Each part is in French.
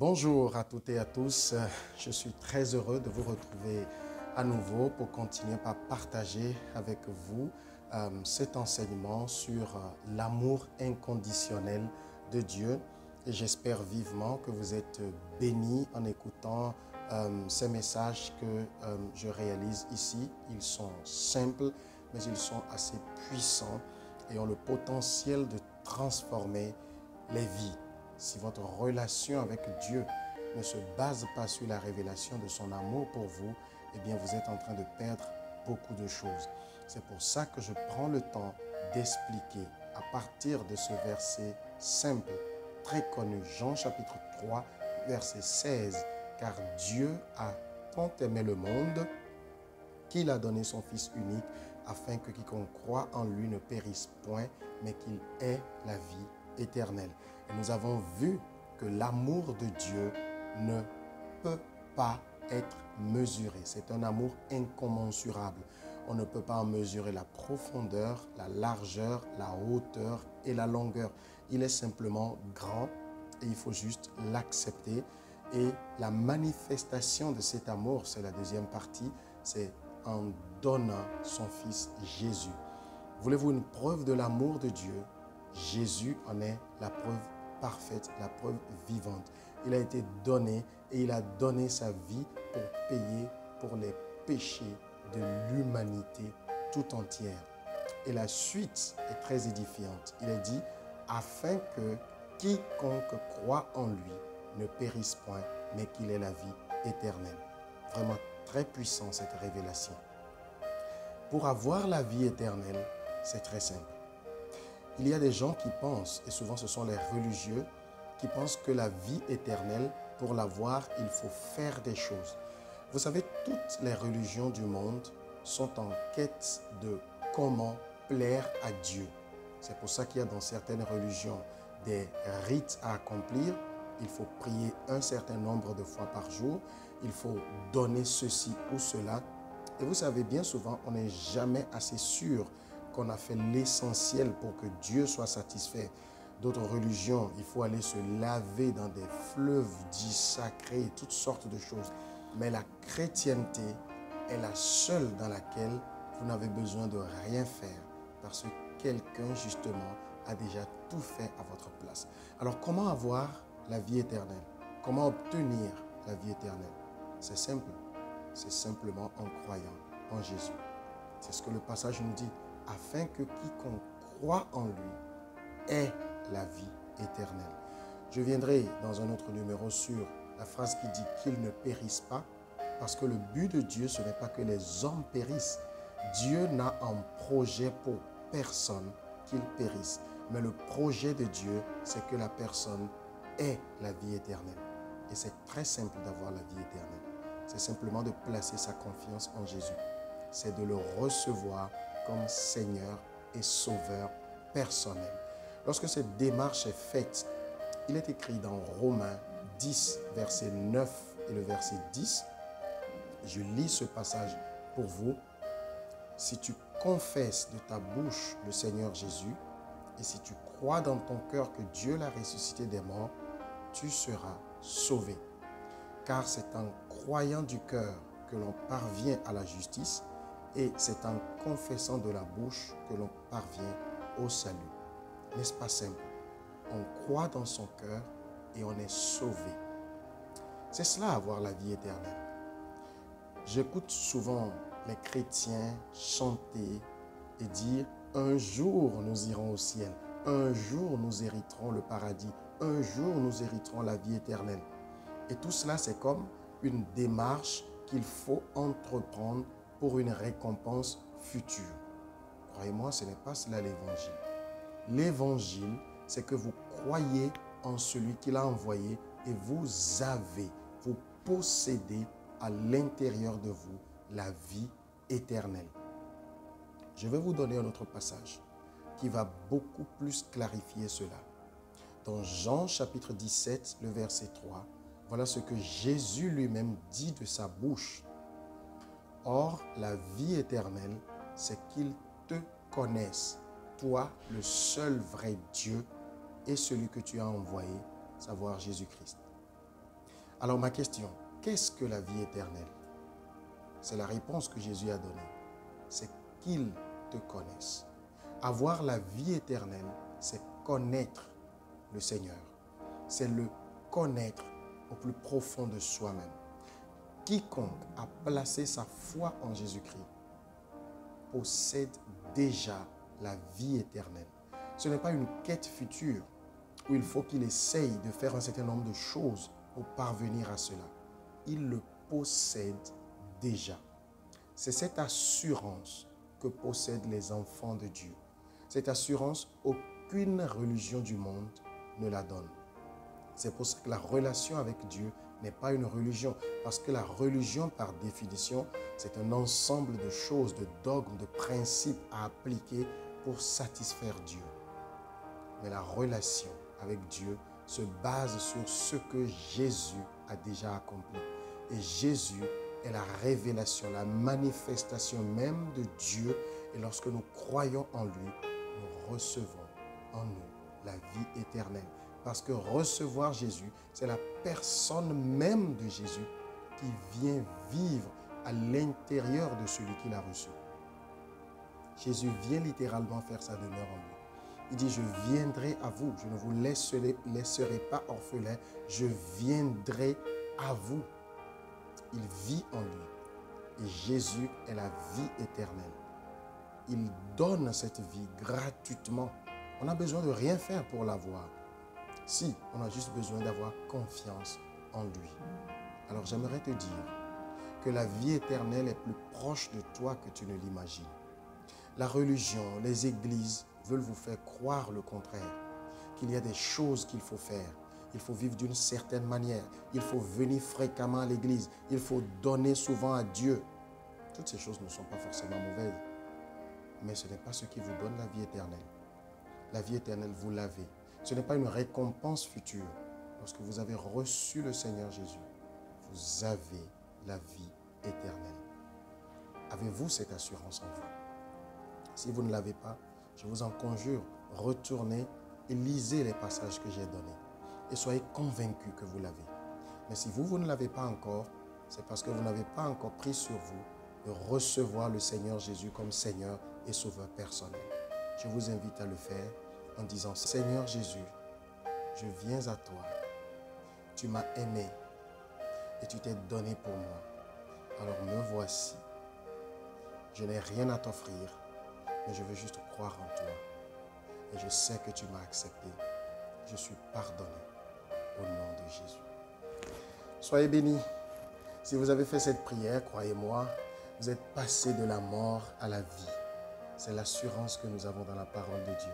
Bonjour à toutes et à tous. Je suis très heureux de vous retrouver à nouveau pour continuer par partager avec vous cet enseignement sur l'amour inconditionnel de Dieu. Et j'espère vivement que vous êtes bénis en écoutant ces messages que je réalise ici. Ils sont simples, mais ils sont assez puissants et ont le potentiel de transformer les vies. Si votre relation avec Dieu ne se base pas sur la révélation de son amour pour vous, eh bien vous êtes en train de perdre beaucoup de choses. C'est pour ça que je prends le temps d'expliquer à partir de ce verset simple, très connu, Jean chapitre 3, verset 16, car Dieu a tant aimé le monde qu'il a donné son Fils unique afin que quiconque croit en lui ne périsse point, mais qu'il ait la vie éternelle. Et nous avons vu que l'amour de Dieu ne peut pas être mesuré. C'est un amour incommensurable. On ne peut pas en mesurer la profondeur, la largeur, la hauteur et la longueur. Il est simplement grand et il faut juste l'accepter. Et la manifestation de cet amour, c'est la deuxième partie, c'est en donnant son Fils Jésus. Voulez-vous une preuve de l'amour de Dieu? Jésus en est la preuve parfaite, la preuve vivante. Il a été donné et il a donné sa vie pour payer pour les péchés de l'humanité tout entière. Et la suite est très édifiante. Il est dit, afin que quiconque croit en lui ne périsse point, mais qu'il ait la vie éternelle. Vraiment très puissant cette révélation. Pour avoir la vie éternelle, c'est très simple. Il y a des gens qui pensent, et souvent ce sont les religieux, qui pensent que la vie éternelle, pour l'avoir, il faut faire des choses. Vous savez, toutes les religions du monde sont en quête de comment plaire à Dieu. C'est pour ça qu'il y a dans certaines religions des rites à accomplir. Il faut prier un certain nombre de fois par jour. Il faut donner ceci ou cela. Et vous savez, bien souvent, on n'est jamais assez sûr qu'on a fait l'essentiel pour que Dieu soit satisfait. D'autres religions, il faut aller se laver dans des fleuves dits sacrés, toutes sortes de choses. Mais la chrétienté est la seule dans laquelle vous n'avez besoin de rien faire parce que quelqu'un, justement, a déjà tout fait à votre place. Alors, comment avoir la vie éternelle? Comment obtenir la vie éternelle? C'est simple. C'est simplement en croyant en Jésus. C'est ce que le passage nous dit. Afin que quiconque croit en lui ait la vie éternelle. Je viendrai dans un autre numéro sur la phrase qui dit qu'il ne périsse pas, parce que le but de Dieu, ce n'est pas que les hommes périssent. Dieu n'a un projet pour personne qu'il périsse. Mais le projet de Dieu, c'est que la personne ait la vie éternelle. Et c'est très simple d'avoir la vie éternelle. C'est simplement de placer sa confiance en Jésus. C'est de le recevoir comme Seigneur et Sauveur personnel. Lorsque cette démarche est faite, il est écrit dans Romains 10, verset 9 et le verset 10. Je lis ce passage pour vous. Si tu confesses de ta bouche le Seigneur Jésus et si tu crois dans ton cœur que Dieu l'a ressuscité des morts, tu seras sauvé. Car c'est en croyant du cœur que l'on parvient à la justice et c'est en confessant de la bouche que l'on parvient au salut. N'est-ce pas simple? On croit dans son cœur et on est sauvé. C'est cela, avoir la vie éternelle. J'écoute souvent les chrétiens chanter et dire « Un jour nous irons au ciel, un jour nous hériterons le paradis, un jour nous hériterons la vie éternelle. » Et tout cela, c'est comme une démarche qu'il faut entreprendre pour une récompense future. Croyez-moi, ce n'est pas cela l'évangile. L'évangile, c'est que vous croyez en celui qui l'a envoyé et vous possédez à l'intérieur de vous la vie éternelle. Je vais vous donner un autre passage qui va beaucoup plus clarifier cela. Dans Jean chapitre 17, le verset 3, voilà ce que Jésus lui-même dit de sa bouche. Or, la vie éternelle, c'est qu'ils te connaissent, toi, le seul vrai Dieu, et celui que tu as envoyé, savoir Jésus-Christ. Alors ma question, qu'est-ce que la vie éternelle? C'est la réponse que Jésus a donnée. C'est qu'il te connaisse. Avoir la vie éternelle, c'est connaître le Seigneur. C'est le connaître au plus profond de soi-même. Quiconque a placé sa foi en Jésus-Christ possède déjà la vie éternelle. Ce n'est pas une quête future où il faut qu'il essaye de faire un certain nombre de choses pour parvenir à cela. Il le possède déjà. C'est cette assurance que possèdent les enfants de Dieu. Cette assurance, aucune religion du monde ne la donne. C'est pour ça que la relation avec Dieu n'est pas une religion. Parce que la religion, par définition, c'est un ensemble de choses, de dogmes, de principes à appliquer pour satisfaire Dieu. Mais la relation avec Dieu se base sur ce que Jésus a déjà accompli. Et Jésus est la révélation, la manifestation même de Dieu. Et lorsque nous croyons en lui, nous recevons en nous la vie éternelle. Parce que recevoir Jésus, c'est la personne même de Jésus qui vient vivre à l'intérieur de celui qui l'a reçu. Jésus vient littéralement faire sa demeure en lui. Il dit, je viendrai à vous, je ne vous laisserai pas orphelin, je viendrai à vous. Il vit en lui. Et Jésus est la vie éternelle. Il donne cette vie gratuitement. On n'a besoin de rien faire pour l'avoir. Si, on a juste besoin d'avoir confiance en lui. Alors j'aimerais te dire que la vie éternelle est plus proche de toi que tu ne l'imagines. La religion, les églises veulent vous faire croire le contraire, qu'il y a des choses qu'il faut faire. Il faut vivre d'une certaine manière. Il faut venir fréquemment à l'église. Il faut donner souvent à Dieu. Toutes ces choses ne sont pas forcément mauvaises. Mais ce n'est pas ce qui vous donne la vie éternelle. La vie éternelle, vous l'avez. Ce n'est pas une récompense future. Lorsque vous avez reçu le Seigneur Jésus, vous avez la vie éternelle. Avez-vous cette assurance en vous? Si vous ne l'avez pas, je vous en conjure, retournez et lisez les passages que j'ai donnés. Et soyez convaincus que vous l'avez. Mais si vous ne l'avez pas encore, c'est parce que vous n'avez pas encore pris sur vous de recevoir le Seigneur Jésus comme Seigneur et Sauveur personnel. Je vous invite à le faire en disant, Seigneur Jésus, je viens à toi. Tu m'as aimé et tu t'es donné pour moi. Alors me voici. Je n'ai rien à t'offrir, mais je veux juste croire en toi. Et je sais que tu m'as accepté. Je suis pardonné au nom de Jésus. Soyez bénis. Si vous avez fait cette prière, croyez-moi, vous êtes passé de la mort à la vie. C'est l'assurance que nous avons dans la parole de Dieu.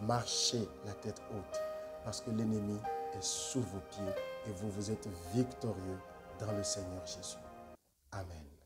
Marchez la tête haute parce que l'ennemi est sous vos pieds et vous êtes victorieux dans le Seigneur Jésus. Amen.